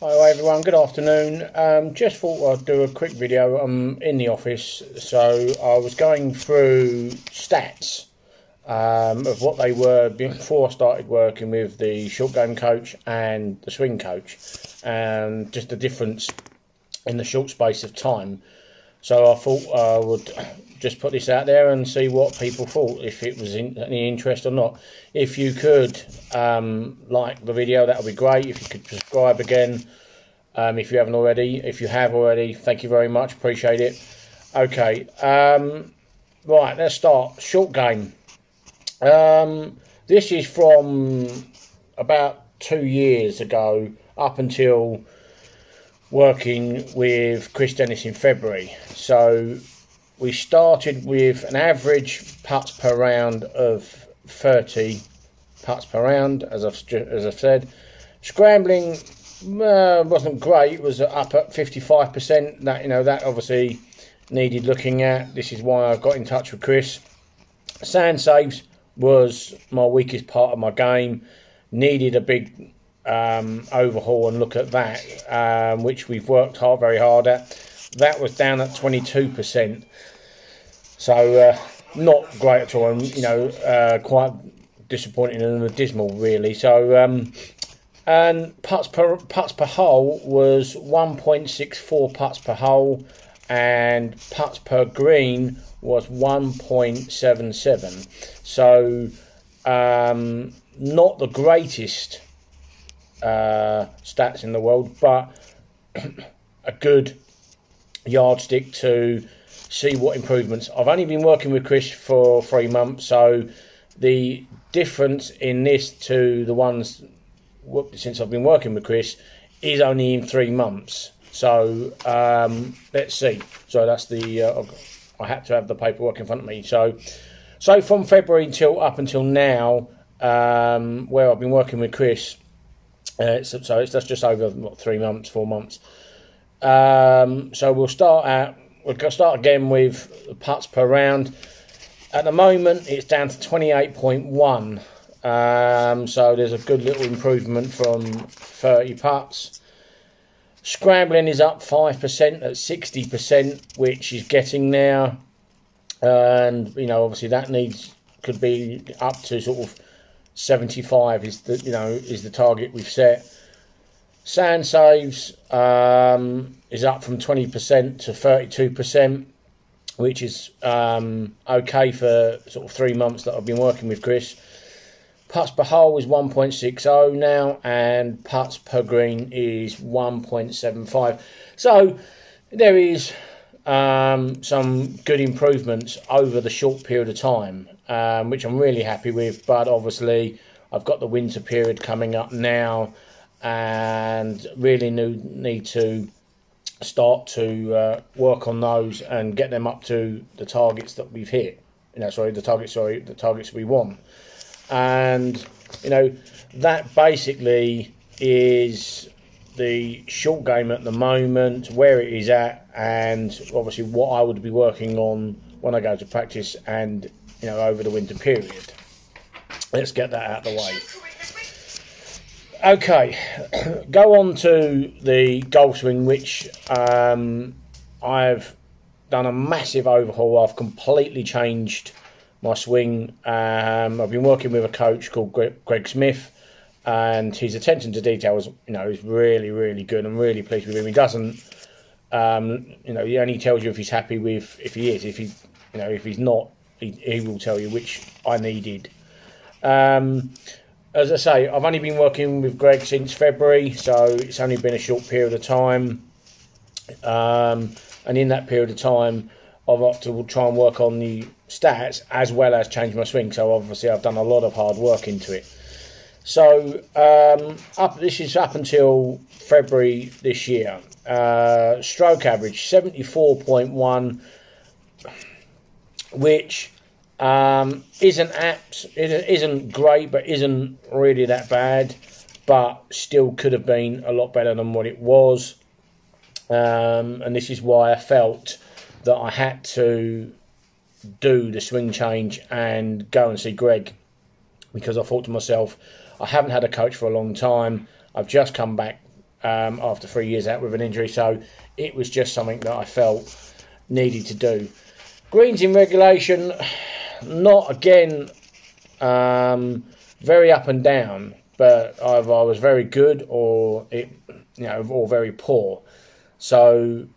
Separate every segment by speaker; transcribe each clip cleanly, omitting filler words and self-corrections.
Speaker 1: Hello everyone, good afternoon. Just thought I'd do a quick video. I'm in the office, so I was going through stats of what they were before I started working with the short game coach and the swing coach, and just the difference in the short space of time. So I thought I would just put this out there and see what people thought, if it was any interest or not. If you could like the video, that would be great. If you could subscribe again, if you haven't already. If you have already, thank you very much, appreciate it. Okay, right, let's start. Short game. This is from about 2 years ago up until working with Chris Dennis in February. So we started with an average putts per round of 30 putts per round, as I've said. Scrambling wasn't great. It was up at 55%. That obviously needed looking at. This is why I got in touch with Chris. Sand saves was my weakest part of my game. Needed a big overhaul and look at that, which we've worked very hard at. That was down at 22%, so not great at all, and quite disappointing and dismal really. So and putts per hole was 1.64 putts per hole, and putts per green was 1.77. So not the greatest stats in the world, but a good yardstick to see what improvements. I've only been working with Chris for 3 months, so the difference in this to the ones since I've been working with Chris is only in 3 months. So let's see. So that's the I had to have the paperwork in front of me. So from February up until now, where I've been working with Chris, that's just over 3 months, 4 months. So we'll start again with the putts per round. At the moment, it's down to 28.1. So there's a good little improvement from 30 putts. Scrambling is up 5% at 60%, which is getting there. And obviously that could be up to sort of 75 is the target we've set. Sand saves is up from 20% to 32%, which is okay for sort of 3 months that I've been working with Chris. Putts per hole is 1.60 now, and putts per green is 1.75. So there is some good improvements over the short period of time, which I'm really happy with. But obviously I've got the winter period coming up now, and really need to start to work on those and get them up to the targets that we've hit. The targets we want. And that basically is the short game at the moment, where it is at, and obviously what I would be working on when I go to practice and over the winter period. Let's get that out of the way. Okay, go on to the golf swing, which I've done a massive overhaul. I've completely changed my swing. I've been working with a coach called Greg Smith, and his attention to detail is really, really good. I'm really pleased with him. He doesn't, he only tells you if he's happy with, if he is. If he's not, he will tell you, which I needed. As I say, I've only been working with Greg since February, so it's only been a short period of time. And in that period of time, I've got to try and work on the stats as well as change my swing. So obviously I've done a lot of hard work into it. So this is up until February this year. Stroke average 74.1, which isn't great, but isn't really that bad, but still could have been a lot better than what it was. And this is why I felt that I had to do the swing change and go and see Greg, because I thought to myself, I haven't had a coach for a long time. I've just come back after 3 years out with an injury. So it was just something that I felt needed to do. Greens in regulation, not again very up and down, but either I was very good or or very poor. So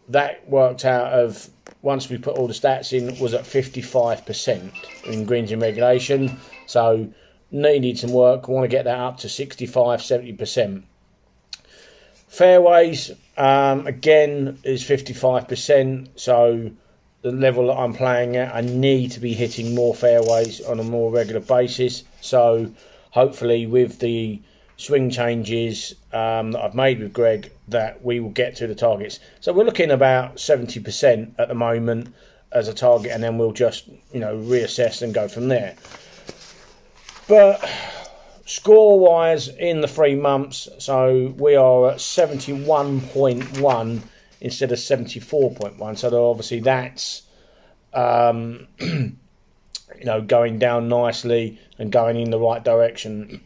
Speaker 1: that worked out of, once we put all the stats in, was at 55% in greens in regulation. So needed some work. I want to get that up to 65-70%. Fairways, again, is 55%. So the level that I'm playing at, I need to be hitting more fairways on a more regular basis. So hopefully with the swing changes that I've made with Greg, that we will get to the targets. So we're looking about 70% at the moment as a target, and then we'll just reassess and go from there. But score wise in the 3 months, so we are at 71.1 instead of 74.1. So obviously that's going down nicely and going in the right direction.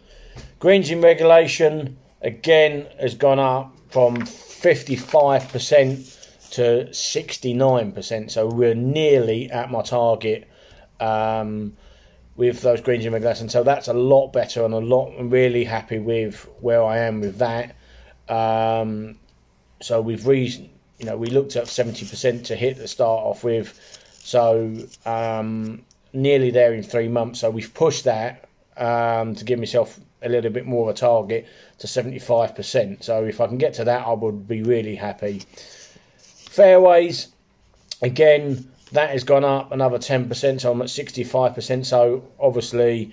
Speaker 1: Greens in regulation, again, has gone up from 55% to 69%. So we're nearly at my target with those greens in regulation. So that's a lot better, and I'm really happy with where I am with that. So we looked at 70% to hit the start off with. So nearly there in 3 months. So we've pushed that to give myself a little bit more of a target to 75%. So if I can get to that, I would be really happy. Fairways, again, that has gone up another 10%, so I'm at 65%. So obviously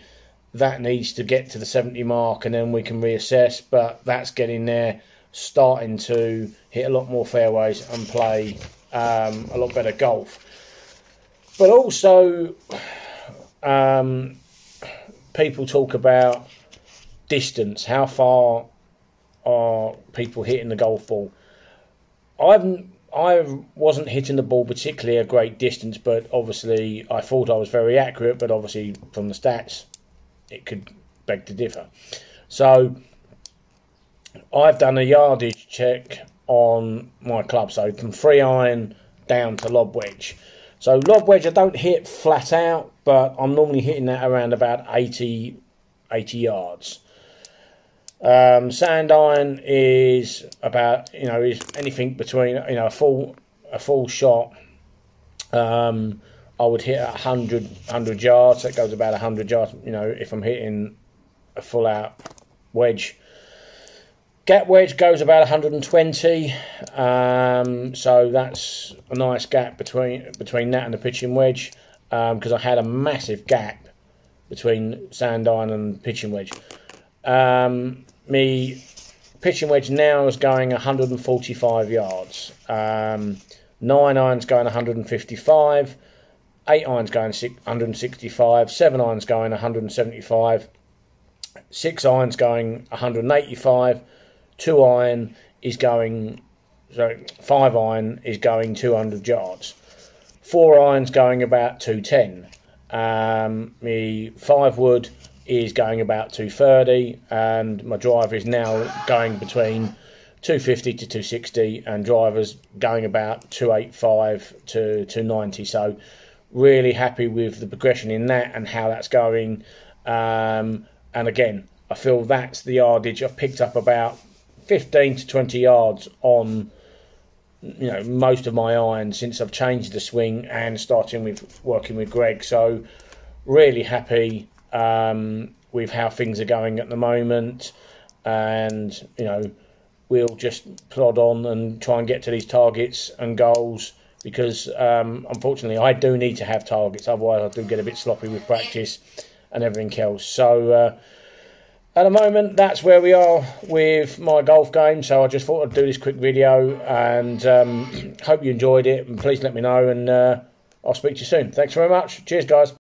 Speaker 1: that needs to get to the 70 mark, and then we can reassess. But that's getting there, starting to hit a lot more fairways and play a lot better golf. But also, people talk about distance. How far are people hitting the golf ball? I wasn't hitting the ball particularly a great distance, but obviously I thought I was very accurate, but obviously from the stats it could beg to differ. So I've done a yardage check on my club, so from 3-iron down to lob wedge. So lob wedge I don't hit flat out, but I'm normally hitting that around about 80 yards. Sand iron is about is anything between a full shot. I would hit at 100 yards. That goes about 100 yards. If I'm hitting a full out wedge. Gap wedge goes about 120. So that's a nice gap between that and the pitching wedge, because I had a massive gap between sand iron and pitching wedge. Me pitching wedge now is going 145 yards. 9-iron's going 155. 8-iron's going 165. 7-iron's going 175. 6-iron's going 185. 2-iron is going, 5-iron is going 200 yards. 4-iron's going about 210. Me 5-wood is going about 230, and my driver is now going between 250 to 260, and drivers going about 285 to 290. So really happy with the progression in that and how that's going. And again, I feel that's the yardage. I've picked up about 15 to 20 yards on most of my irons since I've changed the swing and starting with working with Greg. So really happy with how things are going at the moment, and we'll just plod on and try and get to these targets and goals, because unfortunately I do need to have targets, otherwise I do get a bit sloppy with practice and everything else. So at the moment that's where we are with my golf game. So I just thought I'd do this quick video, and hope you enjoyed it, and please let me know, and I'll speak to you soon. Thanks very much. Cheers guys.